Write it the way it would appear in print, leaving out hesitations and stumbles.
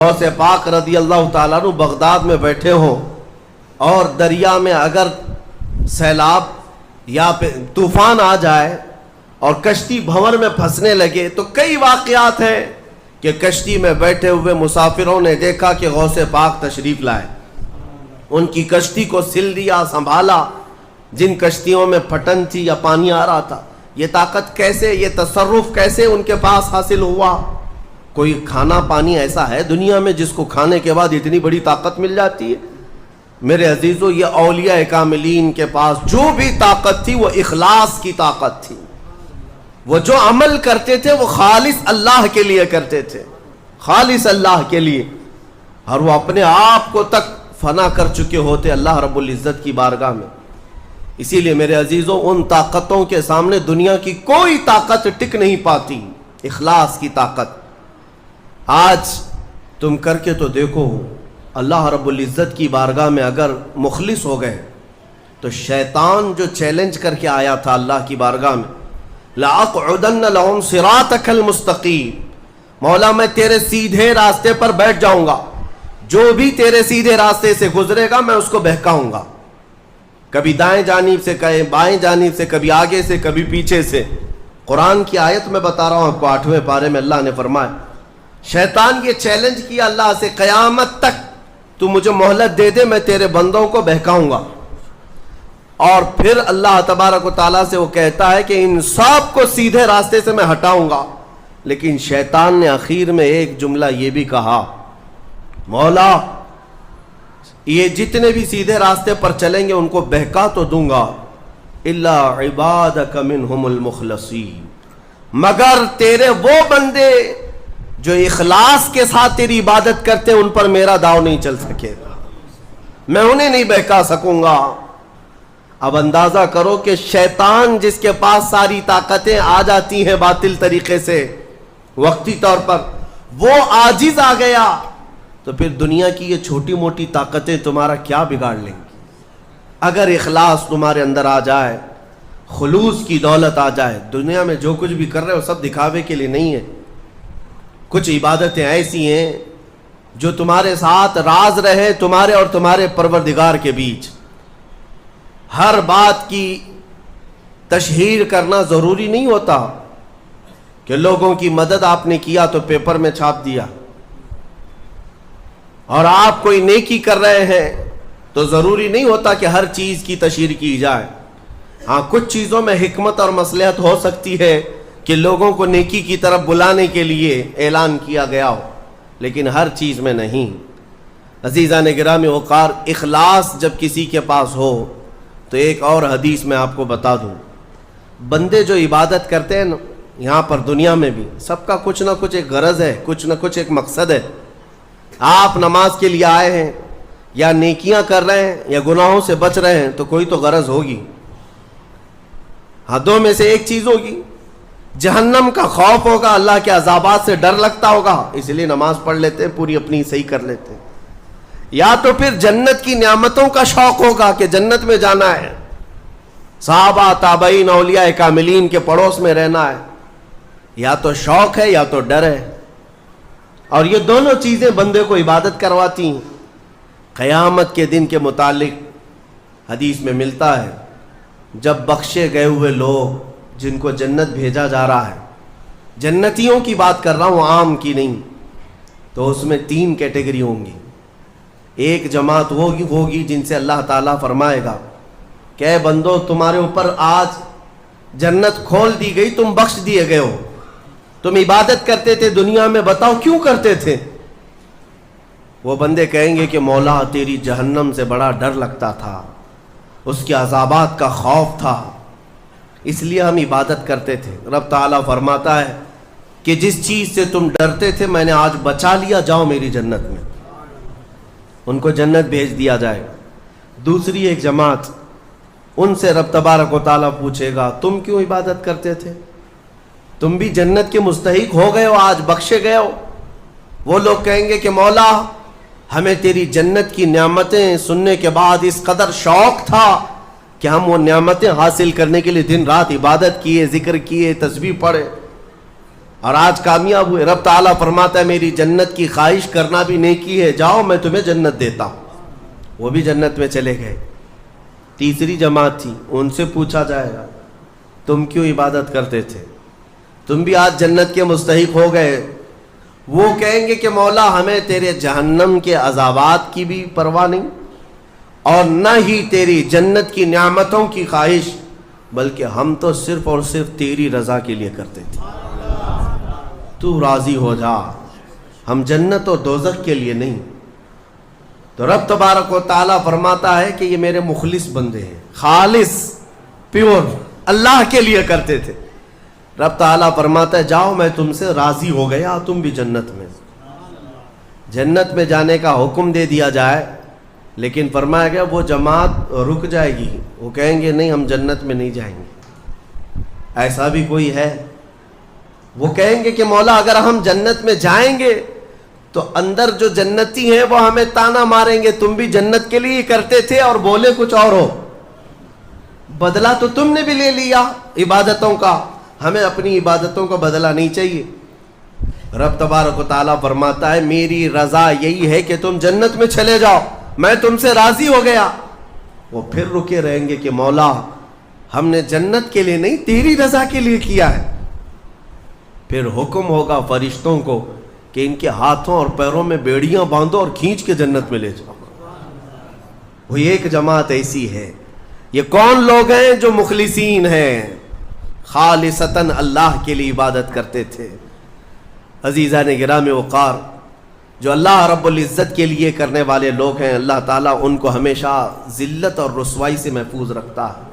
غوث پاک رضی اللہ تعالیٰ عنہ بغداد میں بیٹھے ہوں اور دریا میں اگر سیلاب یا طوفان آ جائے اور کشتی بھنور میں پھنسنے لگے تو کئی واقعات ہیں کہ کشتی میں بیٹھے ہوئے مسافروں نے دیکھا کہ غوث پاک تشریف لائے، ان کی کشتی کو سل دیا، سنبھالا۔ جن کشتیوں میں پھٹن تھی یا پانی آ رہا تھا، یہ طاقت کیسے، یہ تصرف کیسے ان کے پاس حاصل ہوا؟ کوئی کھانا پانی ایسا ہے دنیا میں جس کو کھانے کے بعد اتنی بڑی طاقت مل جاتی ہے؟ میرے عزیزو، یہ اولیاء کاملین کے پاس جو بھی طاقت تھی وہ اخلاص کی طاقت تھی۔ وہ جو عمل کرتے تھے وہ خالص اللہ کے لیے کرتے تھے، خالص اللہ کے لیے، اور وہ اپنے آپ کو تک فنا کر چکے ہوتے اللہ رب العزت کی بارگاہ میں۔ اسی لیے میرے عزیزو، ان طاقتوں کے سامنے دنیا کی کوئی طاقت ٹک نہیں پاتی، اخلاص کی طاقت۔ آج تم کر کے تو دیکھو، اللہ رب العزت کی بارگاہ میں اگر مخلص ہو گئے تو شیطان جو چیلنج کر کے آیا تھا اللہ کی بارگاہ میں، لَأَقْعُدَنَّ لَهُمْ صِرَاطَكَ الْمُسْتَقِيمَ، مولا میں تیرے سیدھے راستے پر بیٹھ جاؤں گا، جو بھی تیرے سیدھے راستے سے گزرے گا میں اس کو بہکاؤں گا، کبھی دائیں جانب سے، کبھی بائیں جانب سے، کبھی آگے سے، کبھی پیچھے سے۔ قرآن کی آیت میں بتا رہا ہوں آپ کو، 8ویں پارے میں اللہ نے فرمایا، شیطان یہ چیلنج کیا اللہ سے، قیامت تک تو مجھے مہلت دے دے، میں تیرے بندوں کو بہکاؤں گا۔ اور پھر اللہ تبارک و تعالیٰ سے وہ کہتا ہے کہ ان سب کو سیدھے راستے سے میں ہٹاؤں گا، لیکن شیطان نے آخر میں ایک جملہ یہ بھی کہا، مولا یہ جتنے بھی سیدھے راستے پر چلیں گے ان کو بہکا تو دوں گا، الا عبادک منہم المخلصین، مگر تیرے وہ بندے جو اخلاص کے ساتھ تیری عبادت کرتے ان پر میرا داؤ نہیں چل سکے گا، میں انہیں نہیں بہکا سکوں گا۔ اب اندازہ کرو کہ شیطان جس کے پاس ساری طاقتیں آ جاتی ہیں باطل طریقے سے وقتی طور پر، وہ عاجز آ گیا تو پھر دنیا کی یہ چھوٹی موٹی طاقتیں تمہارا کیا بگاڑ لیں گی؟ اگر اخلاص تمہارے اندر آ جائے، خلوص کی دولت آ جائے، دنیا میں جو کچھ بھی کر رہے ہو سب دکھاوے کے لیے نہیں ہے۔ کچھ عبادتیں ایسی ہیں جو تمہارے ساتھ راز رہے تمہارے اور تمہارے پروردگار کے بیچ۔ ہر بات کی تشہیر کرنا ضروری نہیں ہوتا کہ لوگوں کی مدد آپ نے کیا تو پیپر میں چھاپ دیا، اور آپ کوئی نیکی کر رہے ہیں تو ضروری نہیں ہوتا کہ ہر چیز کی تشہیر کی جائے۔ ہاں، کچھ چیزوں میں حکمت اور مصلحت ہو سکتی ہے کہ لوگوں کو نیکی کی طرف بلانے کے لیے اعلان کیا گیا ہو، لیکن ہر چیز میں نہیں۔ عزیزان گرامی وقار، اخلاص جب کسی کے پاس ہو تو ایک اور حدیث میں آپ کو بتا دوں، بندے جو عبادت کرتے ہیں یہاں پر دنیا میں بھی، سب کا کچھ نہ کچھ ایک غرض ہے، کچھ نہ کچھ ایک مقصد ہے۔ آپ نماز کے لیے آئے ہیں یا نیکیاں کر رہے ہیں یا گناہوں سے بچ رہے ہیں تو کوئی تو غرض ہوگی، حدوں میں سے ایک چیز ہوگی، جہنم کا خوف ہوگا، اللہ کے عذابات سے ڈر لگتا ہوگا، اس لیے نماز پڑھ لیتے ہیں، پوری اپنی صحیح کر لیتے ہیں، یا تو پھر جنت کی نعمتوں کا شوق ہوگا کہ جنت میں جانا ہے، صحابہ تابعین اولیاء کاملین کے پڑوس میں رہنا ہے، یا تو شوق ہے یا تو ڈر ہے، اور یہ دونوں چیزیں بندے کو عبادت کرواتی ہیں۔ قیامت کے دن کے متعلق حدیث میں ملتا ہے، جب بخشے گئے ہوئے لوگ جن کو جنت بھیجا جا رہا ہے، جنتیوں کی بات کر رہا ہوں، عام کی نہیں، تو اس میں 3 کیٹیگری ہوں گی۔ ایک جماعت ہوگی جن سے اللہ تعالیٰ فرمائے گا کہ اے بندو، تمہارے اوپر آج جنت کھول دی گئی، تم بخش دیے گئے ہو، تم عبادت کرتے تھے دنیا میں، بتاؤ کیوں کرتے تھے؟ وہ بندے کہیں گے کہ مولا تیری جہنم سے بڑا ڈر لگتا تھا، اس کے عذابات کا خوف تھا، اس لیے ہم عبادت کرتے تھے۔ رب تعالیٰ فرماتا ہے کہ جس چیز سے تم ڈرتے تھے میں نے آج بچا لیا، جاؤ میری جنت میں، ان کو جنت بھیج دیا جائے گا۔ دوسری ایک جماعت، ان سے رب تبارک و تعالیٰ پوچھے گا تم کیوں عبادت کرتے تھے؟ تم بھی جنت کے مستحق ہو گئے ہو، آج بخشے گئے ہو۔ وہ لوگ کہیں گے کہ مولا ہمیں تیری جنت کی نعمتیں سننے کے بعد اس قدر شوق تھا کہ ہم وہ نعمتیں حاصل کرنے کے لیے دن رات عبادت کیے، ذکر کیے، تسبیح پڑھے، اور آج کامیاب ہوئے. رب تعالیٰ فرماتا ہے میری جنت کی خواہش کرنا بھی نیکی ہے, جاؤ میں تمہیں جنت دیتا ہوں. وہ بھی جنت میں چلے گئے. تیسری جماعت تھی, ان سے پوچھا جائے گا تم کیوں عبادت کرتے تھے, تم بھی آج جنت کے مستحق ہو گئے. وہ کہیں گے کہ مولا ہمیں تیرے جہنم کے عذابات کی بھی پرواہ نہیں, اور نہ ہی تیری جنت کی نعمتوں کی خواہش, بلکہ ہم تو صرف اور صرف تیری رضا کے لیے کرتے تھے, تو راضی ہو جا, ہم جنت اور دوزخ کے لیے نہیں. تو رب تبارک و تعالیٰ فرماتا ہے کہ یہ میرے مخلص بندے ہیں, خالص پیور اللہ کے لیے کرتے تھے. رب تعالیٰ فرماتا ہے جاؤ میں تم سے راضی ہو گیا, تم بھی جنت میں. جنت میں جانے کا حکم دے دیا جائے, لیکن فرمایا گیا وہ جماعت رک جائے گی, وہ کہیں گے نہیں ہم جنت میں نہیں جائیں گے. ایسا بھی کوئی ہے؟ وہ کہیں گے کہ مولا اگر ہم جنت میں جائیں گے تو اندر جو جنتی ہیں وہ ہمیں تانا ماریں گے, تم بھی جنت کے لیے کرتے تھے اور بولے کچھ اور ہو, بدلہ تو تم نے بھی لے لیا عبادتوں کا, ہمیں اپنی عبادتوں کا بدلہ نہیں چاہیے. رب تبارک و تعالیٰ فرماتا ہے میری رضا یہی ہے کہ تم جنت میں چلے جاؤ, میں تم سے راضی ہو گیا. وہ پھر رکے رہیں گے کہ مولا ہم نے جنت کے لیے نہیں تیری رضا کے لیے کیا ہے. پھر حکم ہوگا فرشتوں کو کہ ان کے ہاتھوں اور پیروں میں بیڑیاں باندھو اور کھینچ کے جنت میں لے جاؤ. وہ ایک جماعت ایسی ہے. یہ کون لوگ ہیں جو مخلصین ہیں, خالصتاً اللہ کے لیے عبادت کرتے تھے. عزیزان گرامی وقار, جو اللہ رب العزت کے لیے کرنے والے لوگ ہیں, اللہ تعالیٰ ان کو ہمیشہ ذلت اور رسوائی سے محفوظ رکھتا ہے.